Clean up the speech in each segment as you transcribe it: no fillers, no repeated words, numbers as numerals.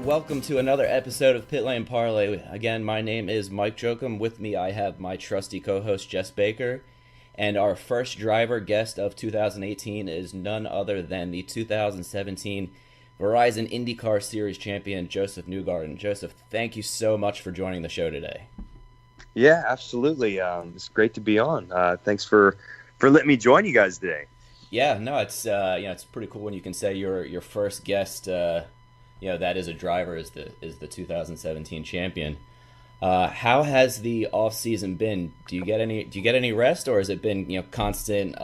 welcome to another episode of Pit Lane Parlay. Again, my name is Mike Jokum. With me, I have my trusty co-host, Jess Baker. And our first driver guest of 2018 is none other than the 2017 Verizon IndyCar Series champion, Josef Newgarden. Josef, thank you so much for joining the show today. Yeah, absolutely. It's great to be on. Thanks for letting me join you guys today. Yeah, no, it's pretty cool when you can say your first guest, that is a driver is the 2017 champion. How has the off season been? Do you get any rest, or has it been constant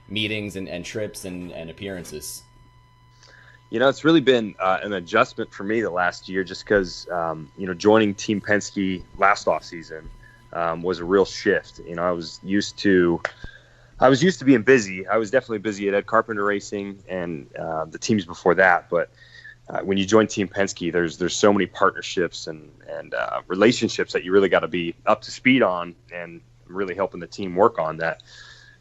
meetings and trips and appearances? It's really been an adjustment for me the last year, just because joining Team Penske last off season was a real shift. I was used to being busy. I was definitely busy at Ed Carpenter Racing and the teams before that. But when you join Team Penske, there's so many partnerships and relationships that you really got to be up to speed on and really helping the team work on that.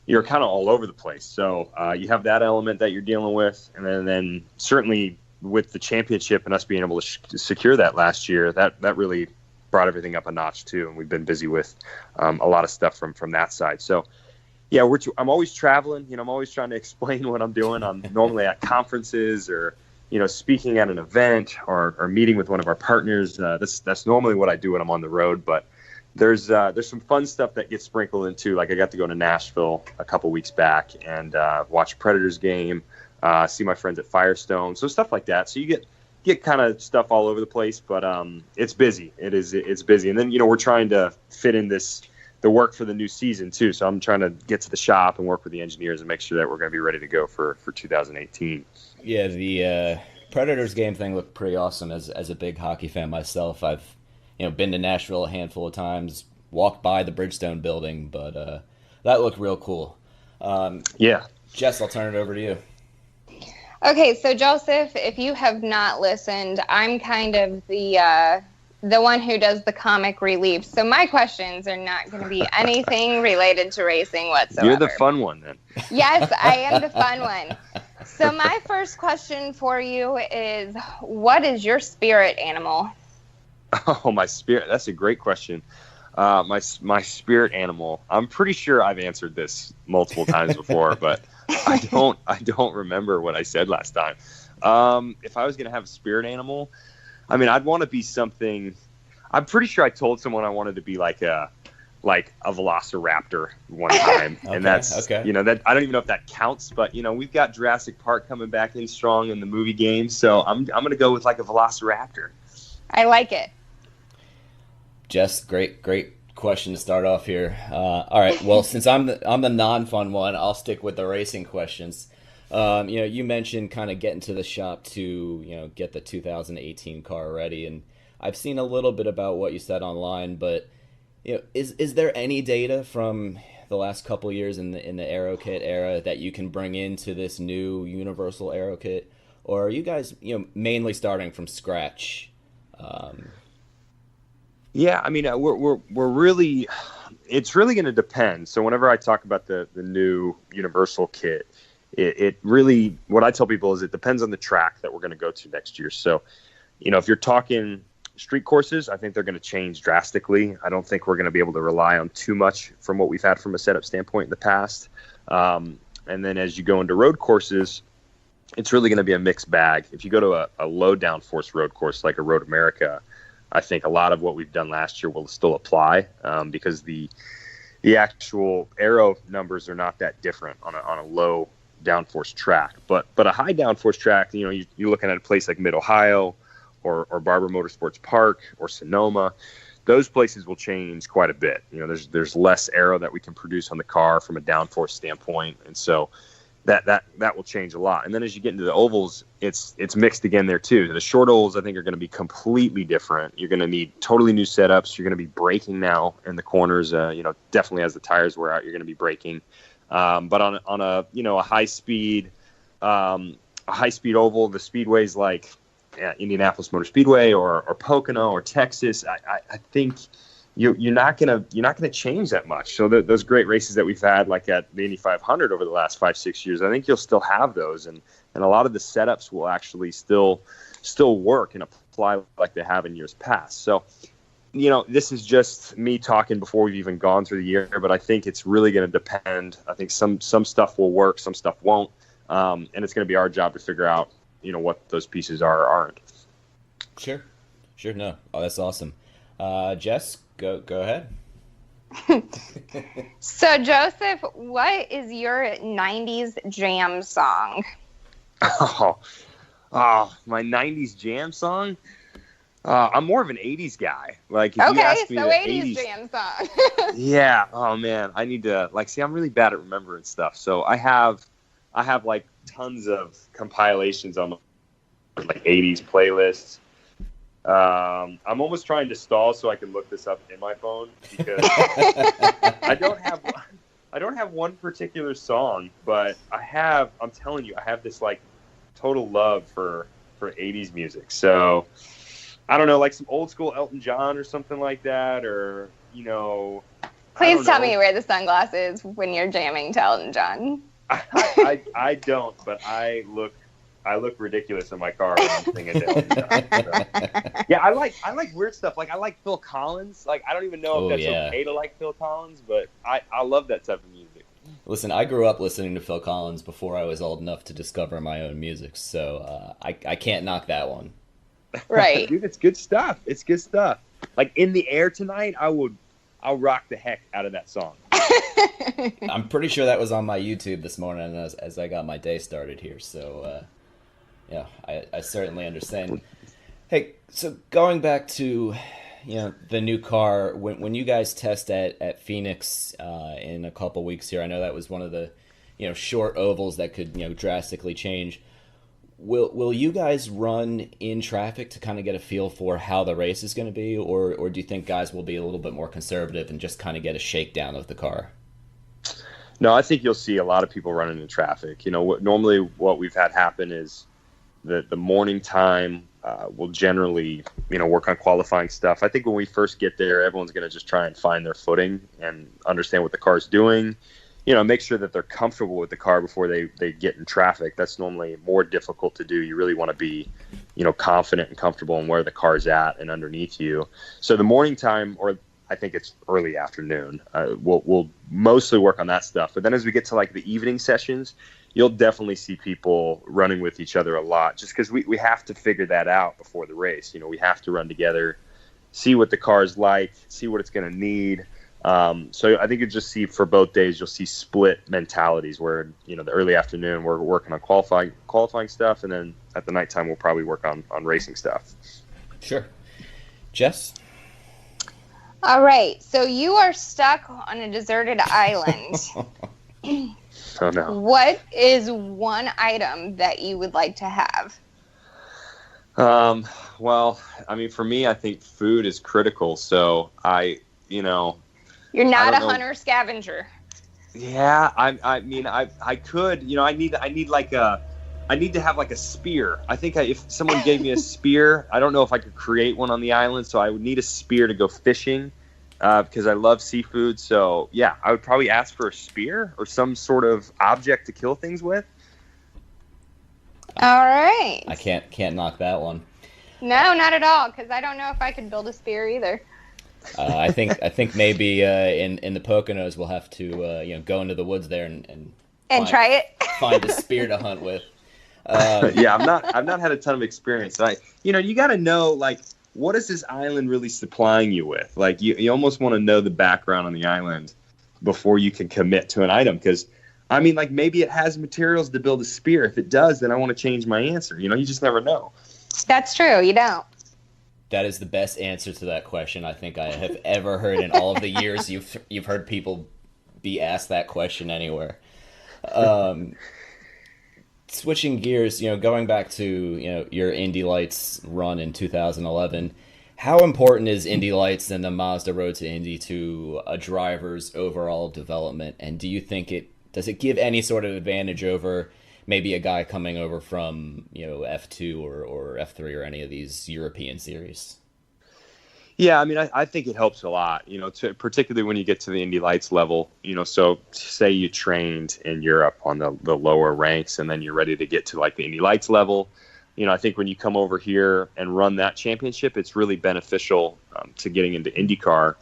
You're kind of all over the place. So you have that element that you're dealing with. And then certainly with the championship and us being able to secure that last year, that really brought everything up a notch too. And we've been busy with a lot of stuff from that side. So yeah, I'm always traveling. I'm always trying to explain what I'm doing. I'm normally at conferences or, speaking at an event or meeting with one of our partners. That's normally what I do when I'm on the road. But there's some fun stuff that gets sprinkled into. Like I got to go to Nashville a couple weeks back and watch a Predators game, see my friends at Firestone, so stuff like that. So you get kind of stuff all over the place, but it's busy. It's busy, and then we're trying to fit in the work for the new season too. So I'm trying to get to the shop and work with the engineers and make sure that we're going to be ready to go for 2018. Yeah, the Predators game thing looked pretty awesome. As a big hockey fan myself, I've been to Nashville a handful of times, walked by the Bridgestone building, but that looked real cool. Yeah. Jess, I'll turn it over to you. Okay, so Joseph, if you have not listened, I'm kind of the one who does the comic relief. So my questions are not going to be anything related to racing whatsoever. You're the fun one then. Yes, I am the fun one. So my first question for you is, what is your spirit animal? Oh, my spirit. That's a great question. My spirit animal. I'm pretty sure I've answered this multiple times before, but I don't remember what I said last time. If I was going to have a spirit animal, I'd want to be something. I'm pretty sure I told someone I wanted to be like a velociraptor one time, and that's okay. That I don't even know if that counts, but we've got Jurassic Park coming back in strong in the movie game, so I'm going to go with like a velociraptor. I like it. Jess, great question to start off here. All right, well, since I'm the non-fun one, I'll stick with the racing questions. You mentioned kind of getting to the shop to get the 2018 car ready, and I've seen a little bit about what you said online, but is there any data from the last couple years in the Aero Kit era that you can bring into this new Universal Aero Kit, or are you guys mainly starting from scratch? Yeah, we're really. It's really going to depend. So whenever I talk about the new Universal Kit, it really, what I tell people is it depends on the track that we're going to go to next year. So, if you're talking street courses, I think they're going to change drastically. I don't think we're going to be able to rely on too much from what we've had from a setup standpoint in the past. And then as you go into road courses, it's really going to be a mixed bag. If you go to a low downforce road course like a Road America, I think a lot of what we've done last year will still apply because the actual aero numbers are not that different on a low downforce track. But a high downforce track, you're looking at a place like Mid-Ohio or Barber Motorsports Park or Sonoma. Those places will change quite a bit. There's less aero that we can produce on the car from a downforce standpoint, and so that will change a lot. And then as you get into the ovals, it's mixed again there too. The short ovals, I think, are going to be completely different. You're going to need totally new setups. You're going to be braking now in the corners. Definitely as the tires wear out, you're going to be braking. But on a high speed oval, the speedways like Indianapolis Motor Speedway or Pocono or Texas, I think you're not gonna change that much. So those great races that we've had, like at the Indy 500 over the last 5-6 years, I think you'll still have those, and a lot of the setups will actually still work and apply like they have in years past. So, this is just me talking before we've even gone through the year, but I think it's really going to depend. I think some stuff will work, some stuff won't, and it's going to be our job to figure out, what those pieces are or aren't. Sure. No. Oh, that's awesome. Jess, go ahead. So, Joseph, what is your 90s jam song? Oh, my 90s jam song? I'm more of an 80s guy. Like, if you Okay, ask me so the 80s jam song. Yeah. Oh man, I need to see. I'm really bad at remembering stuff. So I have like tons of compilations on my like 80s playlists. I'm almost trying to stall so I can look this up in my phone because I don't have one particular song, but I'm telling you, I have this like total love for 80s music. So I don't know, like some old school Elton John or something like that, or Please tell me you wear the sunglasses when you're jamming to Elton John. I don't, but I look ridiculous in my car when I'm singing to Elton John. So. Yeah, I like weird stuff. Like I like Phil Collins. Like I don't even know if that's okay to like Phil Collins, but I love that type of music. Listen, I grew up listening to Phil Collins before I was old enough to discover my own music, so I can't knock that one. Right. Dude, it's good stuff. It's good stuff. Like In the Air Tonight, I'll rock the heck out of that song. I'm pretty sure that was on my YouTube this morning as I got my day started here. So, yeah, I certainly understand. Hey, so going back to, the new car, when you guys test at Phoenix in a couple weeks here, I know that was one of the, short ovals that could, drastically change. Will you guys run in traffic to kind of get a feel for how the race is going to be, or do you think guys will be a little bit more conservative and just kind of get a shakedown of the car? No, I think you'll see a lot of people running in traffic. Normally what we've had happen is that the morning time will generally, work on qualifying stuff. I think when we first get there, everyone's going to just try and find their footing and understand what the car's doing. Make sure that they're comfortable with the car before they get in traffic. That's normally more difficult to do. You really want to be, confident and comfortable in where the car's at and underneath you. So the morning time, or I think it's early afternoon, we'll mostly work on that stuff. But then as we get to like the evening sessions, you'll definitely see people running with each other a lot, just because we have to figure that out before the race. We have to run together, see what the car's like, see what it's going to need. So I think you just see for both days, you'll see split mentalities where, the early afternoon we're working on qualifying stuff. And then at the nighttime, we'll probably work on racing stuff. Sure. Jess? All right. So you are stuck on a deserted island. Oh, no. What is one item that you would like to have? Well, I mean, for me, I think food is critical. So You're not a hunter scavenger. Yeah, I mean, I could, I need to have like a spear. I think if someone gave me a spear, I don't know if I could create one on the island, so I would need a spear to go fishing because I love seafood. So yeah, I would probably ask for a spear or some sort of object to kill things with. All right. I can't knock that one. No, not at all, because I don't know if I could build a spear either. I think maybe in the Poconos we'll have to go into the woods there and try it. Find a spear to hunt with. Yeah, I've not had a ton of experience. You got to know like what is this island really supplying you with? Like you almost want to know the background on the island before you can commit to an item, because I mean like maybe it has materials to build a spear. If it does, then I want to change my answer. You just never know. That's true. You don't. That is the best answer to that question I think I have ever heard in all of the years you've heard people be asked that question anywhere. Switching gears, going back to your Indy Lights run in 2011, how important is Indy Lights and the Mazda Road to Indy to a driver's overall development? And do you think does it give any sort of advantage over maybe a guy coming over from F2 or F3 or any of these European series? Yeah, I mean, I think it helps a lot, particularly when you get to the Indy Lights level, so say you trained in Europe on the lower ranks and then you're ready to get to like the Indy Lights level. I think when you come over here and run that championship, it's really beneficial to getting into IndyCar,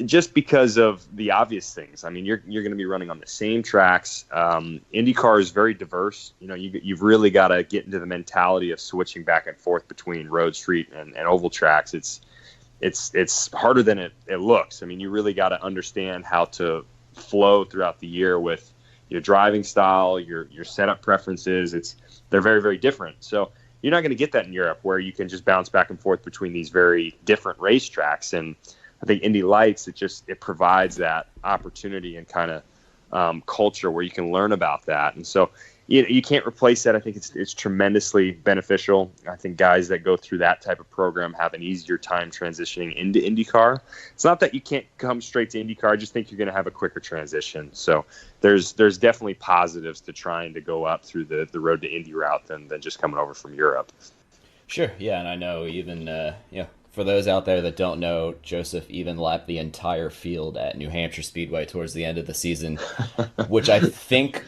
just because of the obvious things. I mean, you're going to be running on the same tracks. IndyCar is very diverse. You've really got to get into the mentality of switching back and forth between road, street, and oval tracks. It's harder than it looks. I mean, you really got to understand how to flow throughout the year with your driving style, your setup preferences. They're very, very different. So you're not going to get that in Europe, where you can just bounce back and forth between these very different racetracks. And I think Indy Lights, it provides that opportunity and kind of culture where you can learn about that. And so you can't replace that. I think it's tremendously beneficial. I think guys that go through that type of program have an easier time transitioning into IndyCar. It's not that you can't come straight to IndyCar. I just think you're going to have a quicker transition. So there's definitely positives to trying to go up through the road to Indy route than just coming over from Europe. Sure, yeah, and I know even for those out there that don't know, Josef even lapped the entire field at New Hampshire Speedway towards the end of the season, which I think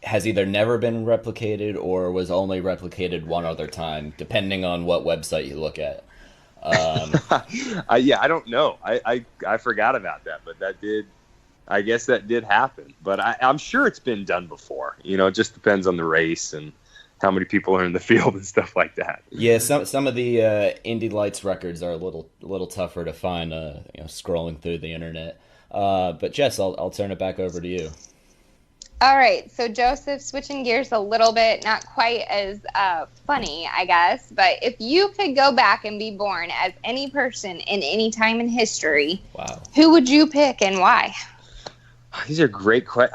has either never been replicated or was only replicated one other time, depending on what website you look at. Yeah, I don't know. I forgot about that, but I guess that did happen. But I'm sure it's been done before. It just depends on the race and how many people are in the field and stuff like that. Yeah, some of the Indy Lights records are a little tougher to find, scrolling through the internet. But Jess, I'll turn it back over to you. All right, so Joseph, switching gears a little bit, not quite as funny, I guess, but if you could go back and be born as any person in any time in history, wow, who would you pick and why? These are great questions.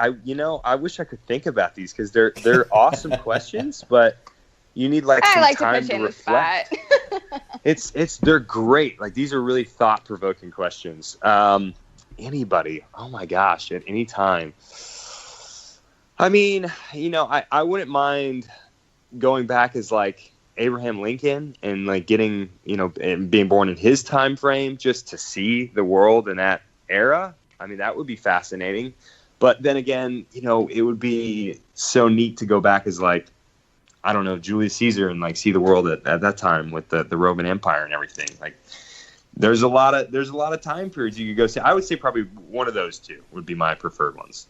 I wish I could think about these because they're awesome questions, but you need some time to reflect. They're great. Like, these are really thought-provoking questions. Anybody? Oh my gosh! At any time. I mean, I wouldn't mind going back as like Abraham Lincoln and like getting, and being born in his time frame just to see the world in that era. I mean, that would be fascinating. But then again, it would be so neat to go back as like, I don't know, Julius Caesar and like see the world at that time with the Roman Empire and everything. Like, there's a lot of time periods you could go see. I would say probably one of those two would be my preferred ones.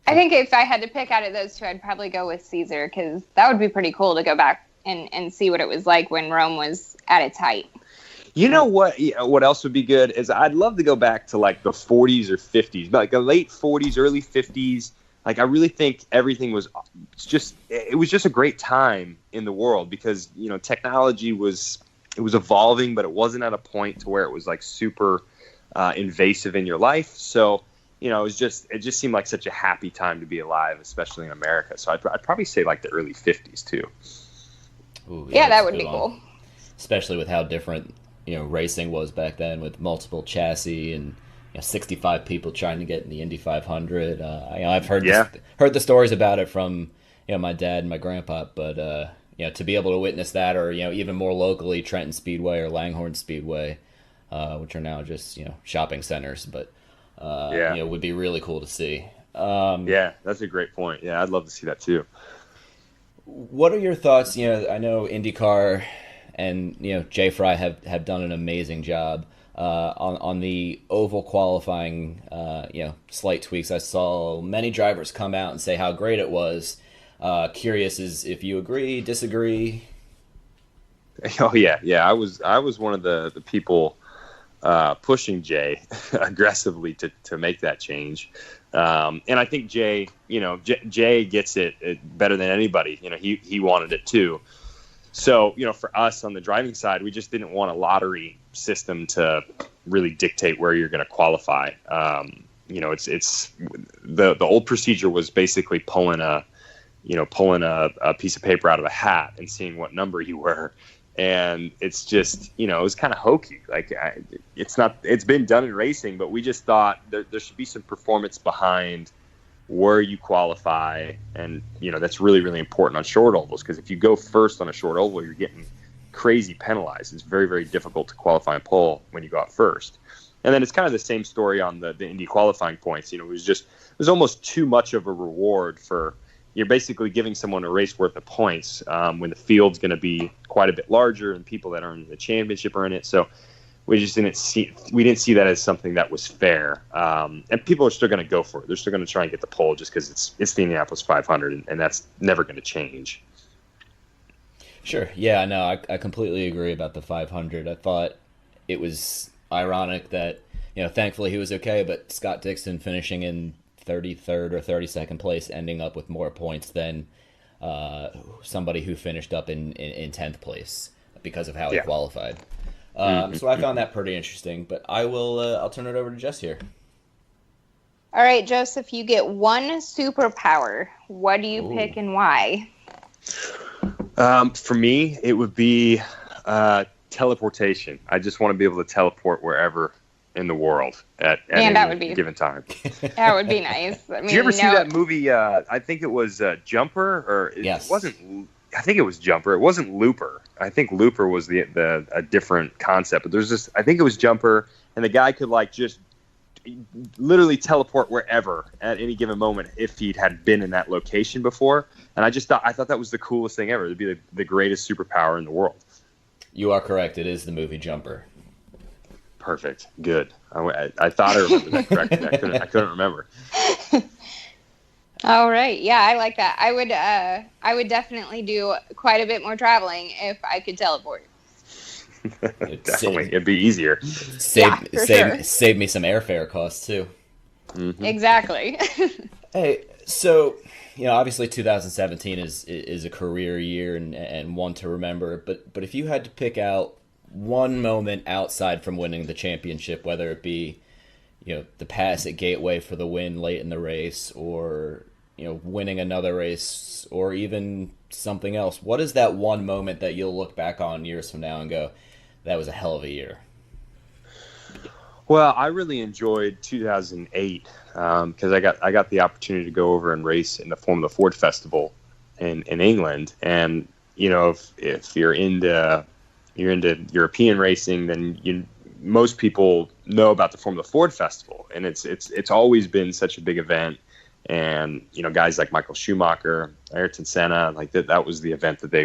I think if I had to pick out of those two, I'd probably go with Caesar, because that would be pretty cool to go back and see what it was like when Rome was at its height. You know what? What else would be good is I'd love to go back to like the 40s or 50s, like the late 40s, early 50s. Like, I really think everything was just a great time in the world because, technology was evolving, but it wasn't at a point to where it was like super invasive in your life. So, it just seemed like such a happy time to be alive, especially in America. So I'd probably say like the early 50s too. Ooh, yeah, that would be cool. Especially with how different, racing was back then with multiple chassis and 65 people trying to get in the Indy 500. I've heard the stories about it from my dad and my grandpa, but to be able to witness that, or even more locally, Trenton Speedway or Langhorne Speedway, which are now just shopping centers, but would be really cool to see. Yeah, that's a great point. Yeah, I'd love to see that too. What are your thoughts? I know IndyCar and Jay Fry have done an amazing job on the oval qualifying. Slight tweaks. I saw many drivers come out and say how great it was. Curious is if you agree, disagree. Oh yeah. I was one of the people pushing Jay aggressively to make that change. And I think Jay, Jay gets it better than anybody. He wanted it too. So, for us on the driving side, we just didn't want a lottery system to really dictate where you're going to qualify. It's the old procedure was basically pulling a piece of paper out of a hat and seeing what number you were. And it's just, it was kind of hokey. Like, it's been done in racing, but we just thought there should be some performance behind where you qualify. And, that's really, really important on short ovals, because if you go first on a short oval, you're getting crazy penalized. It's very, very difficult to qualify and pole when you go out first. And then it's kind of the same story on the Indy qualifying points. It was almost too much of a reward for, you're basically giving someone a race worth of points when the field's going to be quite a bit larger and people that are in the championship are in it. So we didn't see that as something that was fair. And people are still going to go for it. They're still going to try and get the pole just because it's the Indianapolis 500, and that's never going to change. Sure. Yeah, no, I completely agree about the 500. I thought it was ironic that, thankfully he was okay, but Scott Dixon finishing in 33rd or 32nd place, ending up with more points than somebody who finished up in 10th place because of how he qualified. So I found that pretty interesting, but I'll turn it over to Jess here. All right, Joseph, you get one superpower. What do you pick and why? For me, it would be teleportation. I just want to be able to teleport wherever in the world at any given time. That would be nice. I mean, did you ever see that movie? I think it was Jumper, or yes. It wasn't. I think it was Jumper. It wasn't Looper. I think Looper was a different concept. But there's this. I think it was Jumper, and the guy could just literally teleport wherever at any given moment if he had been in that location before. And I thought that was the coolest thing ever. It'd be the greatest superpower in the world. You are correct. It is the movie Jumper. Perfect. Good. I thought I remembered that correctly. I couldn't remember. All right. Yeah, I like that. I would definitely do quite a bit more traveling if I could teleport. Definitely. It'd be easier. Save me some airfare costs too. Mm-hmm. Exactly. Hey, so obviously 2017 is a career year and one to remember. But if you had to pick out one moment outside from winning the championship, whether it be the pass at Gateway for the win late in the race, or winning another race, or even something else, what is that one moment that you'll look back on years from now and go, that was a hell of a year? Well, I really enjoyed 2008 because I got the opportunity to go over and race in the Formula Ford Festival in England, and if you're into European racing, then most people know about the Formula Ford Festival, and it's always been such a big event. And guys like Michael Schumacher, Ayrton Senna, that was the event that they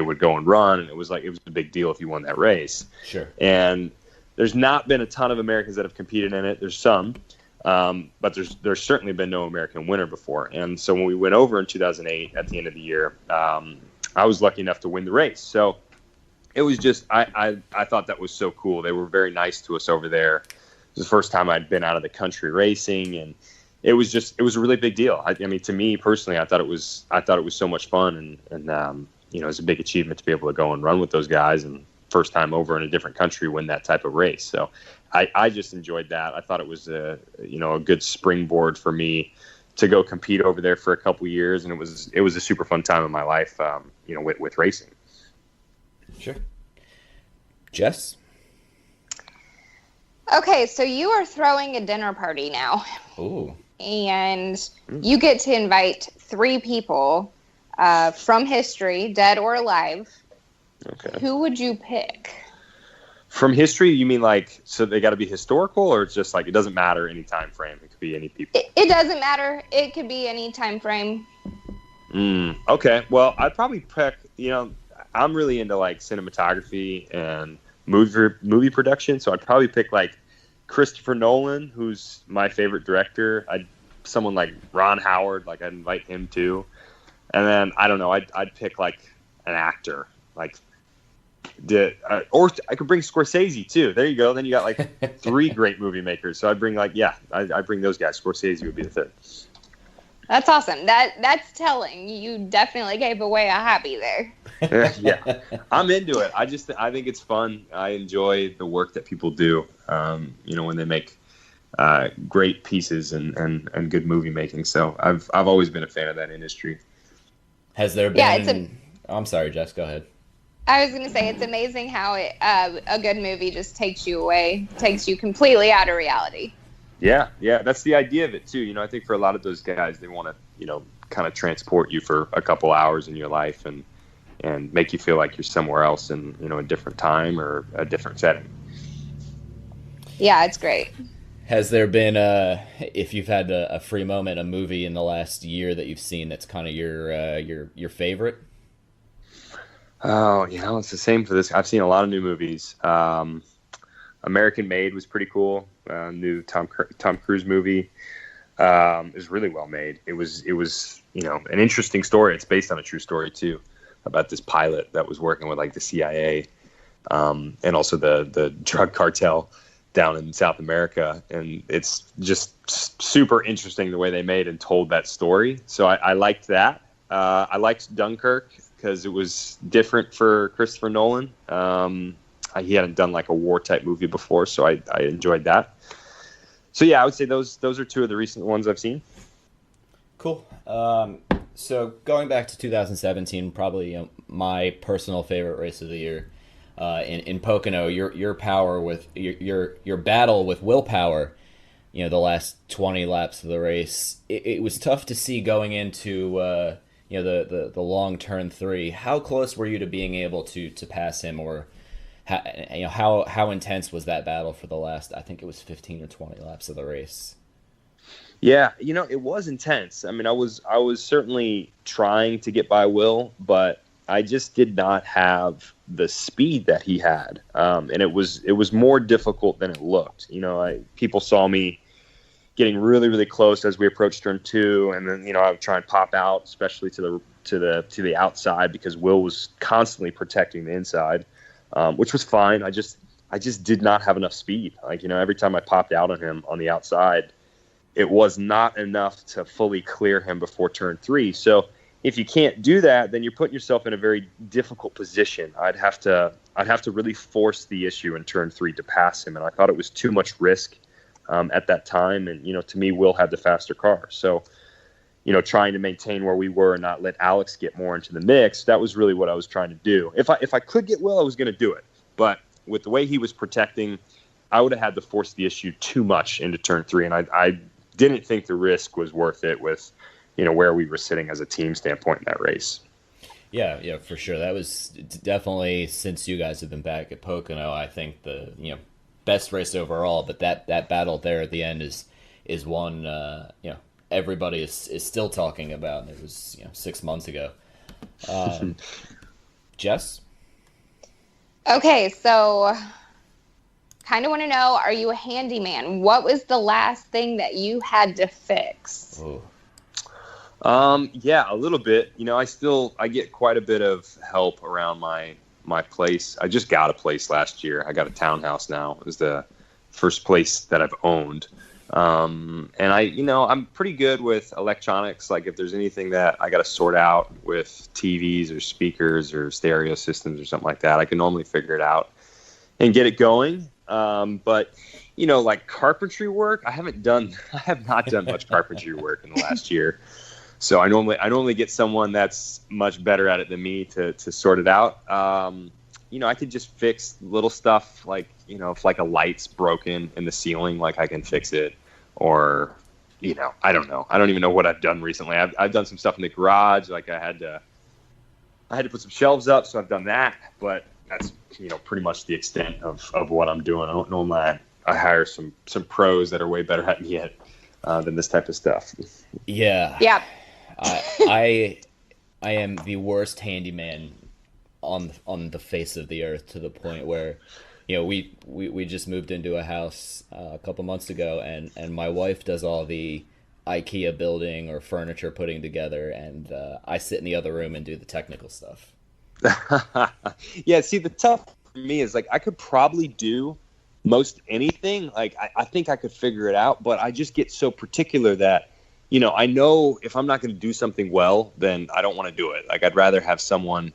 would go and run, and it was a big deal if you won that race. Sure. And there's not been a ton of Americans that have competed in it. There's some, but there's certainly been no American winner before. And so when we went over in 2008 at the end of the year, I was lucky enough to win the race. So it was just I thought that was so cool. They were very nice to us over there. It was the first time I'd been out of the country racing, and it was a really big deal. I mean, to me personally, I thought it was so much fun, and it was a big achievement to be able to go and run with those guys, and first time over in a different country win that type of race. So I just enjoyed that. I thought it was a good springboard for me to go compete over there for a couple years, and it was a super fun time in my life, with racing. Sure. Jess? Okay, so you are throwing a dinner party now. Ooh. And you get to invite 3 people from history, dead or alive. Okay. Who would you pick? From history, you mean so they got to be historical, or it's just it doesn't matter any time frame? It could be any people. It doesn't matter. It could be any time frame. Okay. Well, I'd probably pick. I'm really into cinematography and movie production, so I'd probably pick Christopher Nolan, who's my favorite director. Someone like Ron Howard, I'd invite him too. And then I don't know, I'd pick an actor, or I could bring Scorsese too. There you go. Then you got 3 great movie makers. So I'd bring I bring those guys. Scorsese would be the 3rd. That's awesome. That's telling. You definitely gave away a hobby there. Yeah, I'm into it. I think it's fun. I enjoy the work that people do. When they make great pieces and good movie making. So I've always been a fan of that industry. Has there been? I'm sorry, Jess. Go ahead. I was going to say, it's amazing how a good movie just takes you completely out of reality. Yeah, that's the idea of it too. I think for a lot of those guys, they want to, kind of transport you for a couple hours in your life, and and make you feel like you're somewhere else in, a different time or a different setting. Yeah, it's great. Has there been if you've had a free moment, a movie in the last year that you've seen that's kind of your favorite? Oh, it's the same for this. I've seen a lot of new movies. American Made was pretty cool. New Tom Cruise movie. Is really well made. It was an interesting story. It's based on a true story too, about this pilot that was working with like the CIA, and also the drug cartel down in South America. And it's just super interesting the way they made and told that story. So I liked that. I liked Dunkirk because it was different for Christopher Nolan. He hadn't done like a war type movie before, so I enjoyed that. So yeah, I would say those are two of the recent ones I've seen. Cool. So going back to 2017, probably my personal favorite race of the year, in Pocono, your power with your battle with willpower, the last 20 laps of the race, it was tough to see going into the long turn 3. How close were you to being able to pass him, or how intense was that battle for the last, I think it was 15 or 20 laps of the race? Yeah, it was intense. I mean, I was certainly trying to get by Will, but I just did not have the speed that he had, and it was more difficult than it looked. People saw me getting really, really close as we approached turn 2, and then I would try and pop out, especially to the outside, because Will was constantly protecting the inside, which was fine. I just did not have enough speed. Every time I popped out on him on the outside, it was not enough to fully clear him before turn 3. So if you can't do that, then you're putting yourself in a very difficult position. I'd have to really force the issue in turn 3 to pass him, and I thought it was too much risk at that time. And to me, Will had the faster car, so trying to maintain where we were and not let Alex get more into the mix, that was really what I was trying to do. If I could get Will, I was going to do it, but with the way he was protecting, I would have had to force the issue too much into turn 3, and I didn't think the risk was worth it with where we were sitting as a team standpoint in that race. Yeah, for sure. That was definitely, since you guys have been back at Pocono, I think the best race overall. But that battle there at the end is one everybody is still talking about. And it was 6 months ago. Jess? Okay, so kind of want to know, are you a handyman? What was the last thing that you had to fix? Oh. Yeah, a little bit. I get quite a bit of help around my place. I just got a place last year. I got a townhouse now. It was the first place that I've owned. And I'm pretty good with electronics. Like if there's anything that I got to sort out with TVs or speakers or stereo systems or something like that, I can normally figure it out and get it going. But like carpentry work, I have not done much carpentry work in the last year. So I normally get someone that's much better at it than me to sort it out. I could just fix little stuff like, if like a light's broken in the ceiling, like I can fix it, or, I don't know. I don't even know what I've done recently. I've done some stuff in the garage. Like I had to put some shelves up. So I've done that, but that's, pretty much the extent of what I'm doing. I don't know, I hire some pros that are way better at me than this type of stuff. Yeah. Yeah. I am the worst handyman on the face of the earth, to the point where, we just moved into a house a couple months ago, and my wife does all the IKEA building or furniture putting together, and I sit in the other room and do the technical stuff. Yeah, see, the tough for me is like I could probably do most anything. Like I think I could figure it out, but I just get so particular that I know if I'm not going to do something well, then I don't want to do it. Like I'd rather have someone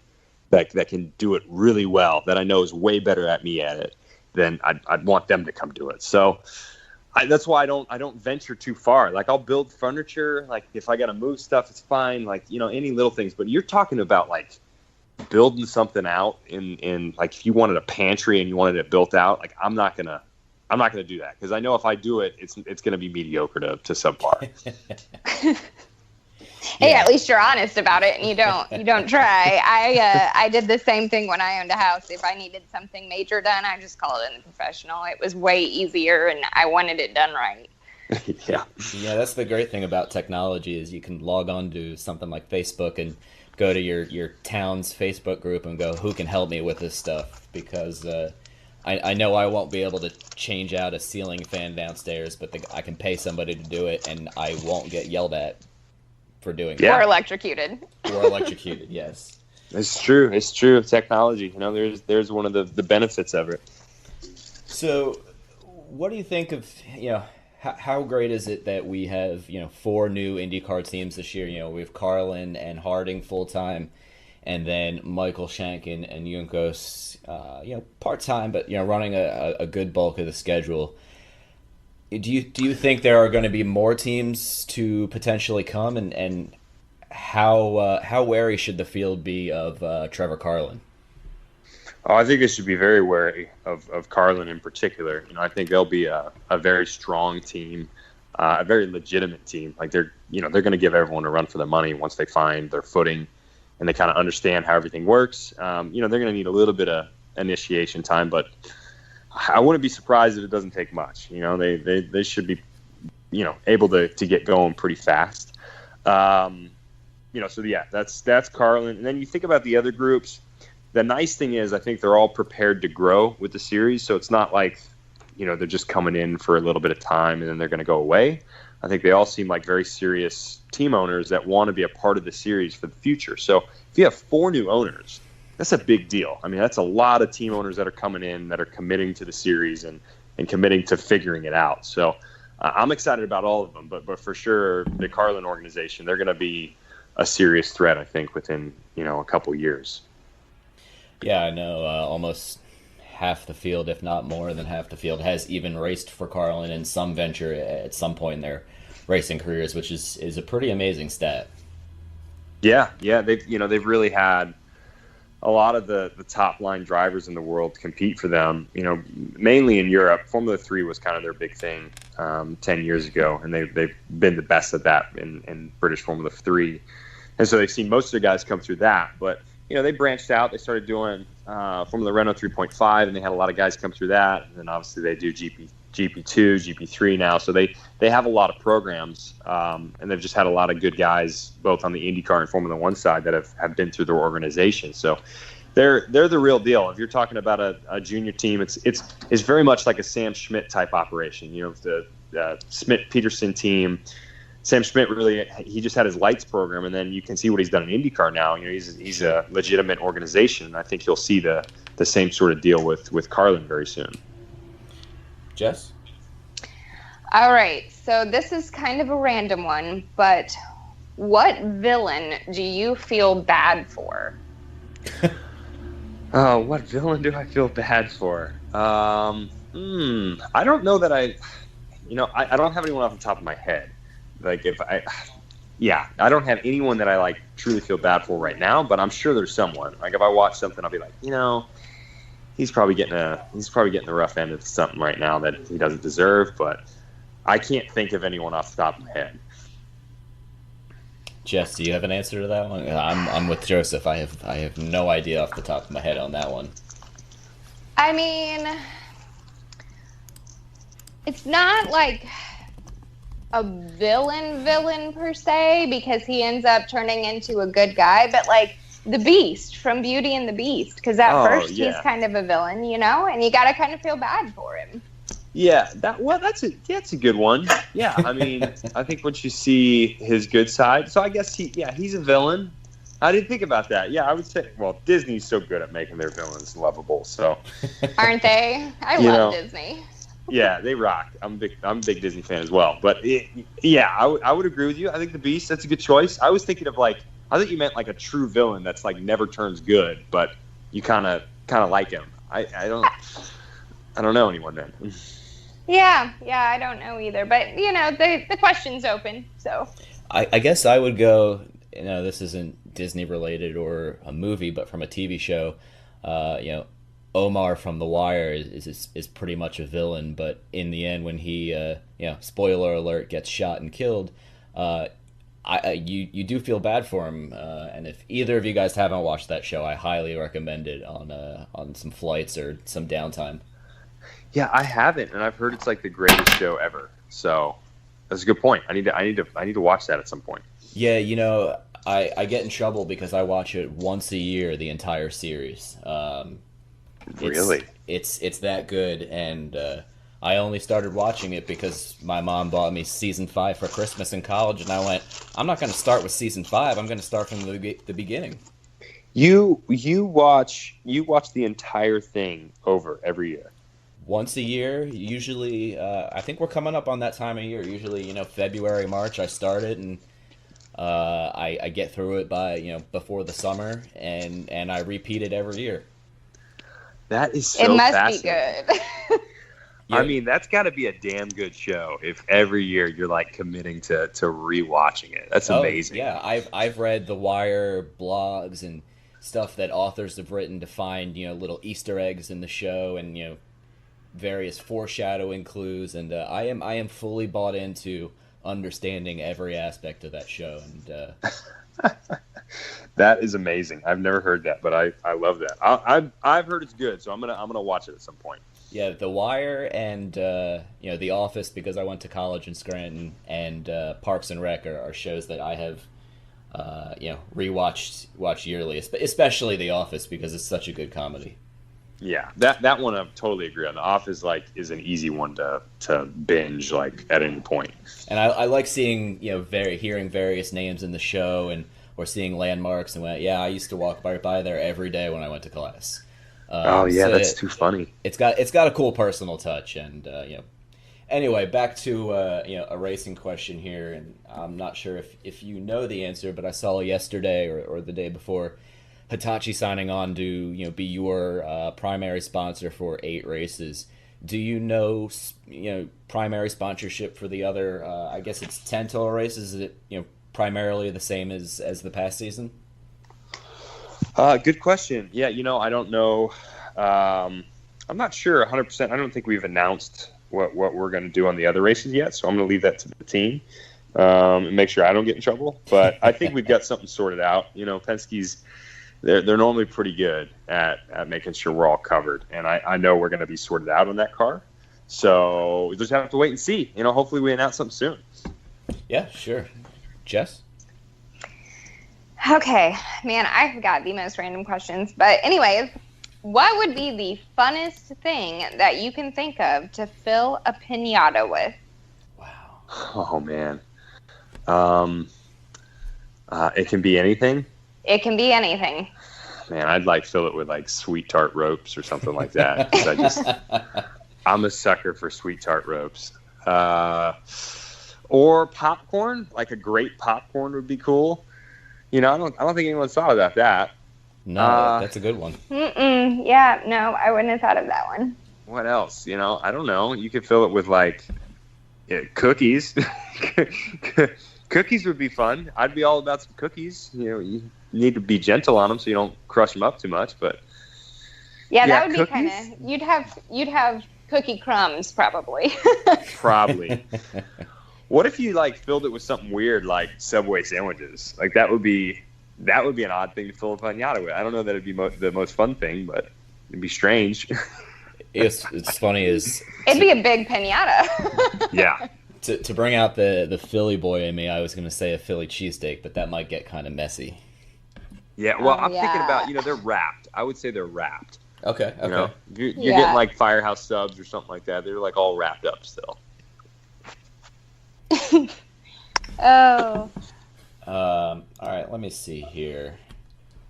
that can do it really well, that I know is way better at me at it, then I'd want them to come do it. So that's why I don't venture too far. Like I'll build furniture. Like if I got to move stuff, it's fine. Like, any little things, but you're talking about like building something out in like, if you wanted a pantry and you wanted it built out, like I'm not going to do that, because I know if I do it, it's going to be mediocre to subpar. Hey, Yeah. at least you're honest about it and you don't try. I did the same thing when I owned a house. If I needed something major done, I just called in the professional. It was way easier and I wanted it done right. Yeah. Yeah, that's the great thing about technology is you can log on to something like Facebook and go to your town's Facebook group and go, who can help me with this stuff? Because I know I won't be able to change out a ceiling fan downstairs, but I can pay somebody to do it, and I won't get yelled at for doing Yeah. Or electrocuted. it. Or electrocuted, yes. It's true. It's true of technology. There's one of the benefits of it. So, what do you think of, how great is it that we have, 4 new IndyCar teams this year? We have Carlin and Harding full time, and then Michael Shank and Junkos, part time, but running a good bulk of the schedule. Do you think there are going to be more teams to potentially come, and how wary should the field be of Trevor Carlin? Oh, I think they should be very wary of Carlin in particular. I think they'll be a very strong team, a very legitimate team. Like they're going to give everyone a run for their money once they find their footing and they kind of understand how everything works. They're going to need a little bit of initiation time, but I wouldn't be surprised if it doesn't take much. They should be, able to get going pretty fast. So yeah, that's Carlin. And then you think about the other groups. The nice thing is I think they're all prepared to grow with the series. So it's not like, they're just coming in for a little bit of time and then they're going to go away. I think they all seem like very serious team owners that want to be a part of the series for the future. So if you have 4 new owners, that's a big deal. I mean, that's a lot of team owners that are coming in that are committing to the series and committing to figuring it out. So I'm excited about all of them, but for sure the Carlin organization, they're going to be a serious threat, I think, within, a couple years. Yeah, I know. Almost half the field, if not more than half the field, has even raced for Carlin in some venture at some point in their racing careers, which is a pretty amazing stat. Yeah, they've really had a lot of the top line drivers in the world compete for them. Mainly in Europe. Formula 3 was kind of their big thing 10 years ago, and they've been the best at that in British Formula 3, and so they've seen most of their guys come through that, but. They branched out. They started doing Formula Renault 3.5, and they had a lot of guys come through that. And then obviously they do GP2, GP3 now. So they have a lot of programs, and they've just had a lot of good guys, both on the IndyCar and Formula 1 side, that have been through their organization. So they're the real deal. If you're talking about a junior team, it's very much like a Sam Schmidt type operation. The Schmidt-Peterson team. Sam Schmidt he just had his lights program, and then you can see what he's done in IndyCar now. He's a legitimate organization, and I think you'll see the same sort of deal with Carlin very soon. Jess? All right, so this is kind of a random one, but what villain do you feel bad for? Oh, what villain do I feel bad for? I don't know that I don't have anyone off the top of my head. Like I don't have anyone that I truly feel bad for right now, but I'm sure there's someone. Like if I watch something, I'll be like, he's probably getting the rough end of something right now that he doesn't deserve, but I can't think of anyone off the top of my head. Jess, do you have an answer to that one? I'm with Joseph. I have no idea off the top of my head on that one. I mean, it's not like a villain per se, because he ends up turning into a good guy, but the Beast from Beauty and the Beast, because first he's kind of a villain, and you gotta kind of feel bad for him. Yeah, that's a good one. Yeah, I mean, I think once you see his good side, so I guess he's a villain. I didn't think about that. Yeah, I would say, well, Disney's so good at making their villains lovable, so aren't they? I love Disney. Yeah, they rock. I'm a big Disney fan as well. But I would agree with you. I think the Beast, that's a good choice. I was thinking of I thought you meant a true villain that's never turns good, but you kind of like him. I don't know anyone then. Yeah, I don't know either. But the question's open. So I guess I would go. This isn't Disney related or a movie, but from a TV show. Omar from The Wire is pretty much a villain, but in the end, when he, spoiler alert, gets shot and killed, you do feel bad for him, and if either of you guys haven't watched that show, I highly recommend it on some flights or some downtime. Yeah, I haven't, and I've heard it's like the greatest show ever. So that's a good point. I need to watch that at some point. Yeah, I get in trouble because I watch it once a year, the entire series. Really? It's that good, and I only started watching it because my mom bought me season 5 for Christmas in college, and I went, I'm not going to start with season 5. I'm going to start from the beginning. You watch the entire thing over every year. Once a year, usually. I think we're coming up on that time of year. Usually, February, March. I start it, and I get through it by before the summer, and I repeat it every year. That is so It must be fascinating. good. Yeah. I mean, that's got to be a damn good show if every year you're like committing to rewatching it. That's amazing. Yeah, I've read The Wire blogs and stuff that authors have written to find little Easter eggs in the show and various foreshadowing clues, and I am fully bought into understanding every aspect of that show, and That is amazing. I've never heard that, but I love that. I've heard it's good, so I'm gonna watch it at some point. yeah, The Wire and The Office, because I went to college in Scranton, and Parks and Rec are shows that I have watched yearly, especially The Office because it's such a good comedy. Yeah, that one I totally agree on. The Office is an easy one to binge like at any point. And I like seeing hearing various names in the show or seeing landmarks and I used to walk by there every day when I went to class. Oh yeah, so that's too funny. It's got a cool personal touch, and Anyway, back to a racing question here, and I'm not sure if you know the answer, but I saw yesterday or the day before Hitachi signing on to be your primary sponsor for 8 races. Do you know primary sponsorship for the other? I guess it's 10 total races. Is it primarily the same as the past season? Good question. Yeah, I don't know. I'm not sure 100%. I don't think we've announced what we're going to do on the other races yet, so I'm going to leave that to the team and make sure I don't get in trouble. But I think we've got something sorted out. Penske's they're normally pretty good at making sure we're all covered, and I know we're going to be sorted out on that car. So we just have to wait and see. Hopefully we announce something soon. Yeah, sure. Jess? Okay, man, I've got the most random questions. But anyways, what would be the funnest thing that you can think of to fill a piñata with? Wow. Oh, man. It can be anything? It can be anything. Man, I'd fill it with sweet tart ropes or something like that. 'Cause I'm a sucker for sweet tart ropes. Or popcorn, a great popcorn would be cool. I don't think anyone's thought about that. No, that's a good one. Yeah, no, I wouldn't have thought of that one. What else? I don't know. You could fill it with cookies. Cookies would be fun. I'd be all about some cookies. You need to be gentle on them so you don't crush them up too much. But yeah, that would cookies? be kind of. You'd have cookie crumbs probably. Probably. What if you filled it with something weird like Subway sandwiches? That would be an odd thing to fill a piñata with. I don't know that it'd be the most fun thing, but it'd be strange. It's funny is It'd be a big piñata. Yeah. To bring out the Philly boy in me, I was going to say a Philly cheesesteak, but that might get kind of messy. Yeah, well, I'm yeah. thinking about, they're wrapped. I would say they're wrapped. Okay. You're Yeah. getting Firehouse subs or something like that. They're all wrapped up still. Oh. All right, let me see here.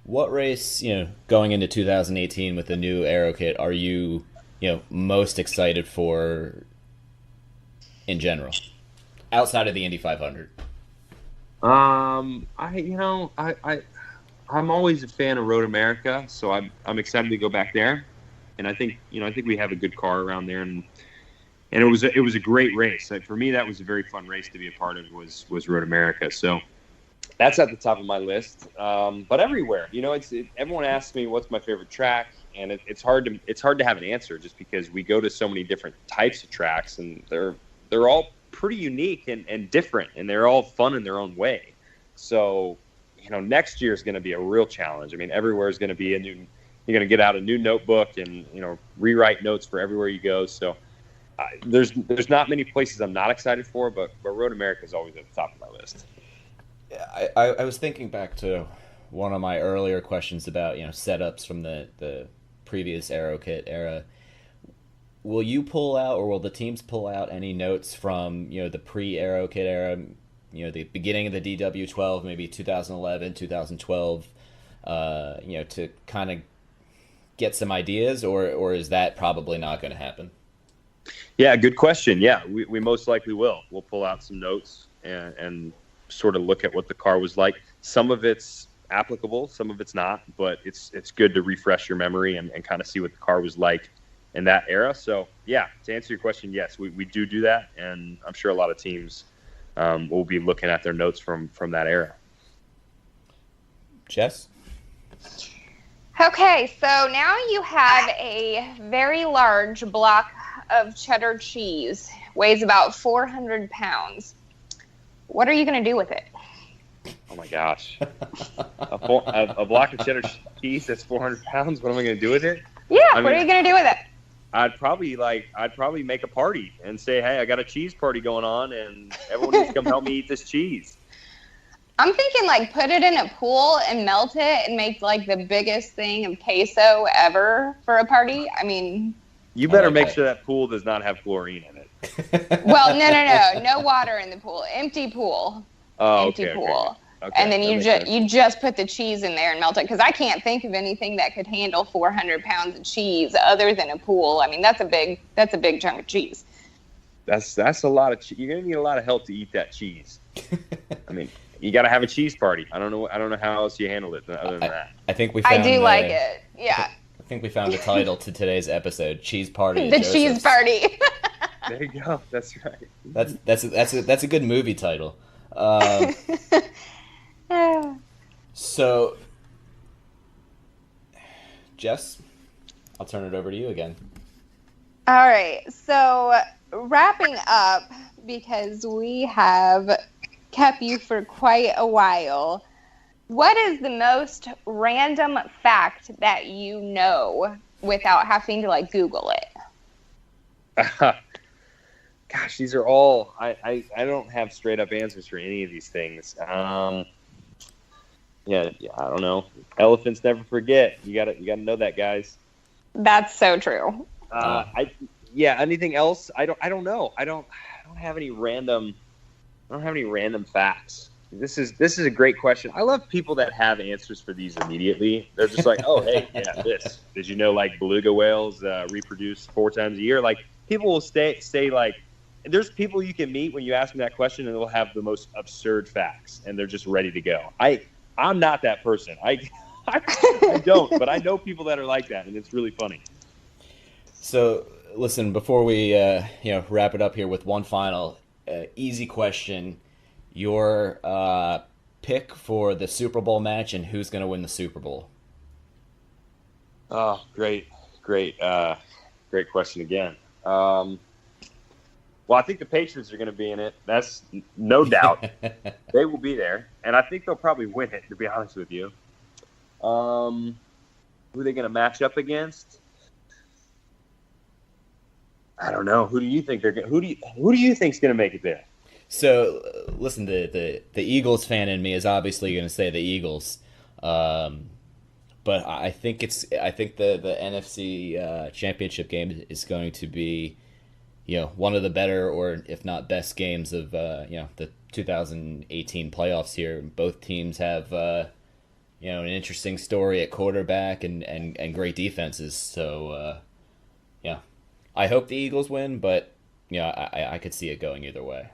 What race, going into 2018 with the new aero kit, are you, most excited for in general, outside of the Indy 500? I'm always a fan of Road America, so I'm excited to go back there, and I think we have a good car around there, and it was a great race. For me, that was a very fun race to be a part of. Was Road America, so that's at the top of my list. But everywhere, everyone asks me what's my favorite track, and it's hard to have an answer just because we go to so many different types of tracks, and they're all pretty unique and different, and they're all fun in their own way. So, next year is going to be a real challenge. I mean, everywhere is going to be you're going to get out a new notebook and, rewrite notes for everywhere you go. So there's not many places I'm not excited for, but Road America is always at the top of my list. I was thinking back to one of my earlier questions about, setups from the previous Aero Kit era. Will you pull out, or will the teams pull out any notes from, the pre-Aero Kit era, the beginning of the DW12, maybe 2011, 2012, to kind of get some ideas, or is that probably not going to happen? Yeah, good question. Yeah, we most likely will. We'll pull out some notes and sort of look at what the car was like. Some of it's applicable, some of it's not, but it's good to refresh your memory and kind of see what the car was like in that era. So, yeah, to answer your question, yes, we do that, and I'm sure a lot of teams will be looking at their notes from that era. Jess? Okay, so now you have a very large block of cheddar cheese, weighs about 400 pounds. What are you going to do with it? Oh my gosh. A block of cheddar cheese that's 400 pounds, what am I going to do with it? Yeah, what are you going to do with it? I'd probably make a party and say, hey, I got a cheese party going on and everyone needs to come help me eat this cheese. I'm thinking put it in a pool and melt it and make the biggest thing of queso ever for a party. I mean, you better make sure that pool does not have chlorine in it. Well, no water in the pool. Empty pool. Oh, empty okay, pool. Okay, and then you just put the cheese in there and melt it, because I can't think of anything that could handle 400 pounds of cheese other than a pool. I mean, that's a big chunk of cheese. That's a lot of cheese. You're gonna need a lot of help to eat that cheese. I mean, you got to have a cheese party. I don't know how else you handle it other than that. I think we found I do like it. Yeah. I think we found the title to today's episode: Cheese Party. The Cheese Party. There you go. That's right. That's a good movie title. So, Jess, I'll turn it over to you again. All right. So, wrapping up, because we have kept you for quite a while, what is the most random fact that you know without having to Google it? Gosh, these are all I don't have straight up answers for any of these things. Yeah, I don't know. Elephants never forget. You gotta know that, guys. That's so true. Anything else? I don't know. I don't have any random facts. This is a great question. I love people that have answers for these immediately. They're just like, oh, hey, yeah, this. Did you know beluga whales reproduce 4 times a year? People will say there's people you can meet when you ask them that question, and they'll have the most absurd facts, and they're just ready to go. I'm not that person. I don't, but I know people that are like that, and it's really funny. So, listen, before we wrap it up here with one final easy question, your pick for the Super Bowl match and who's going to win the Super Bowl? Oh, great question again. Well, I think the Patriots are going to be in it. That's no doubt. They will be there, and I think they'll probably win it, to be honest with you. Who are they going to match up against? I don't know. Who do you think who do you think's going to make it there? So, listen, the Eagles fan in me is obviously going to say the Eagles. But I think the NFC Championship game is going to be one of the better, or if not best, games of the 2018 playoffs here. Both teams have an interesting story at quarterback and great defenses. So I hope the Eagles win, but I could see it going either way.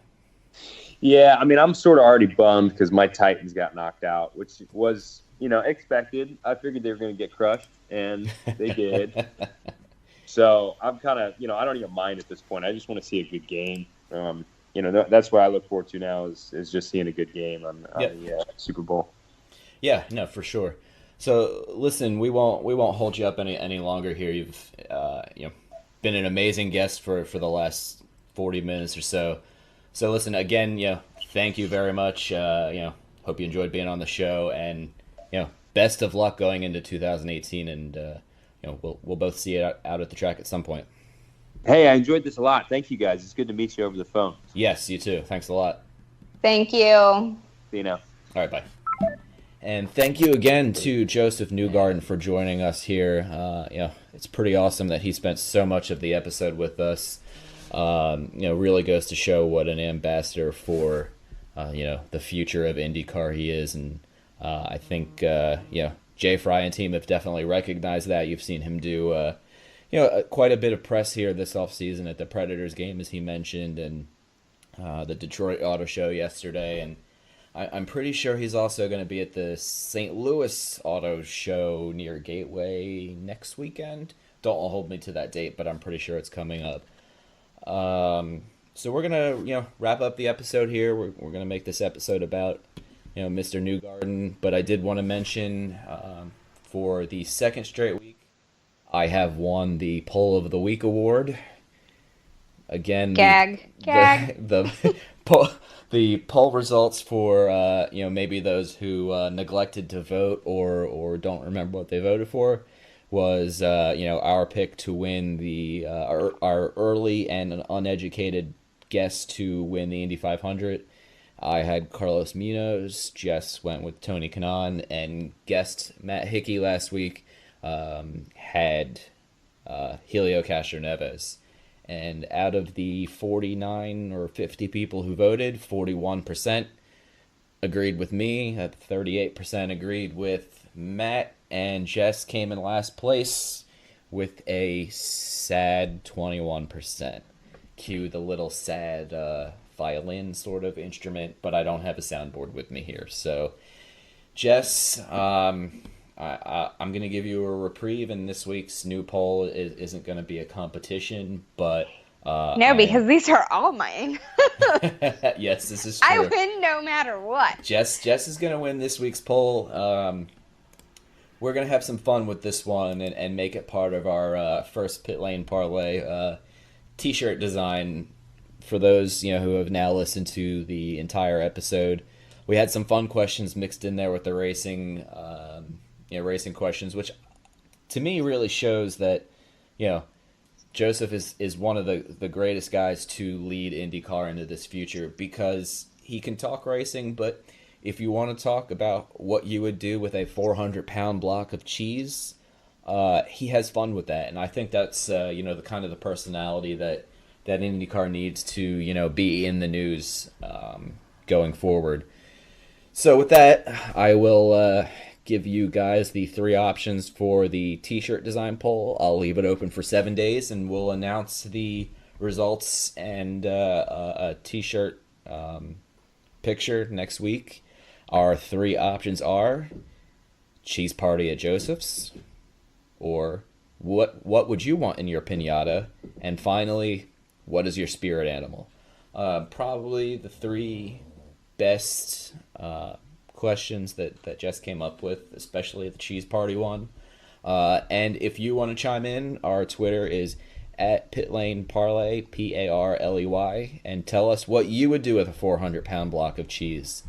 Yeah, I mean, I'm sort of already bummed because my Titans got knocked out, which was expected. I figured they were going to get crushed, and they did. So I'm kind of, I don't even mind at this point. I just want to see a good game. That's what I look forward to now is just seeing a good game on the Super Bowl. Yeah, no, for sure. So listen, we won't hold you up any longer here. You've been an amazing guest for the last 40 minutes or so. So listen, again, thank you very much. hope you enjoyed being on the show, and best of luck going into 2018, and we'll both see it out at the track at some point. Hey, I enjoyed this a lot. Thank you, guys. It's good to meet you over the phone. Yes, you too. Thanks a lot. Thank you. See you now. All right, bye. And thank you again to Josef Newgarden for joining us here. It's pretty awesome that he spent so much of the episode with us. Really goes to show what an ambassador for, the future of IndyCar he is. And I think, Jay Fry and team have definitely recognized that. You've seen him do, quite a bit of press here this offseason at the Predators game, as he mentioned, and the Detroit Auto Show yesterday. And I'm pretty sure he's also going to be at the St. Louis Auto Show near Gateway next weekend. Don't hold me to that date, but I'm pretty sure it's coming up. So we're going to, wrap up the episode here. We're going to make this episode about, Mr. Newgarden. But I did want to mention for the second straight week, I have won the Poll of the Week award. Again, Gag. The poll results for maybe those who neglected to vote or don't remember what they voted for was our pick to win the our early and uneducated guess to win the Indy 500. I had Carlos Munoz. Jess went with Tony Kanaan, and guest Matt Hickey last week had Helio Castroneves. And out of the 49 or 50 people who voted, 41% agreed with me, 38% agreed with Matt, and Jess came in last place with a sad 21%. Cue the little sad violin sort of instrument, but I don't have a soundboard with me here. So, Jess, I'm going to give you a reprieve, and this week's new poll isn't going to be a competition, but... no, because these are all mine. Yes, this is true. I win no matter what. Jess is going to win this week's poll. We're going to have some fun with this one and make it part of our first Pit Lane Parlay T-shirt design. For those who have now listened to the entire episode, we had some fun questions mixed in there with the racing racing questions, which to me really shows that, Josef is one of the greatest guys to lead IndyCar into this future, because he can talk racing, but if you want to talk about what you would do with a 400-pound block of cheese, he has fun with that. And I think that's, the kind of the personality that IndyCar needs to, be in the news going forward. So with that, I will... give you guys the 3 options for the t-shirt design poll. I'll leave it open for 7 days, and we'll announce the results and a t-shirt picture next week. Our 3 options are cheese party at Joseph's, or what would you want in your piñata, and finally, what is your spirit animal? Probably the 3 best questions that Jess came up with, especially the cheese party one. And if you want to chime in, our Twitter is at PitLaneParley, Parley, and tell us what you would do with a 400-pound block of cheese.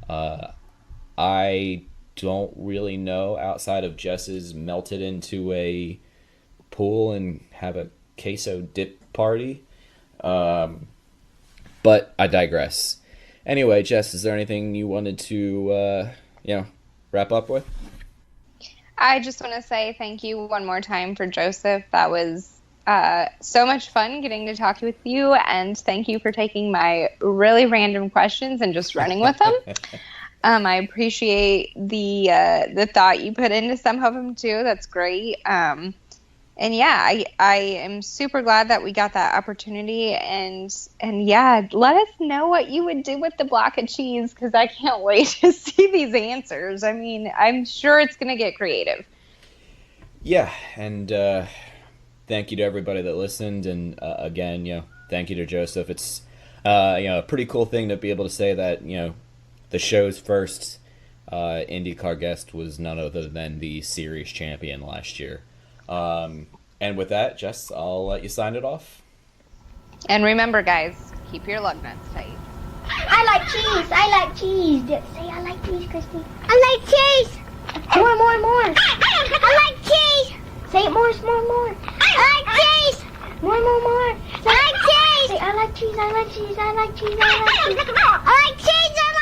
I don't really know outside of Jess's melt it into a pool and have a queso dip party. But I digress. Anyway, Jess, is there anything you wanted to, wrap up with? I just want to say thank you one more time for Josef. That was so much fun getting to talk with you, and thank you for taking my really random questions and just running with them. I appreciate the thought you put into some of them too. That's great. And yeah, I am super glad that we got that opportunity, and yeah, let us know what you would do with the block of cheese, because I can't wait to see these answers. I mean, I'm sure it's going to get creative. Yeah, and thank you to everybody that listened, and again, thank you to Josef. It's a pretty cool thing to be able to say that the show's first IndyCar guest was none other than the series champion last year. And with that, Jess, I'll let you sign it off. And remember, guys, keep your lug nuts tight. I like cheese. I like cheese. Say I like cheese, Christy. I like cheese. More. I like cheese. Say it more. I like cheese. More. I like cheese. Say I like cheese. I like cheese. I like cheese. I like cheese. I like cheese.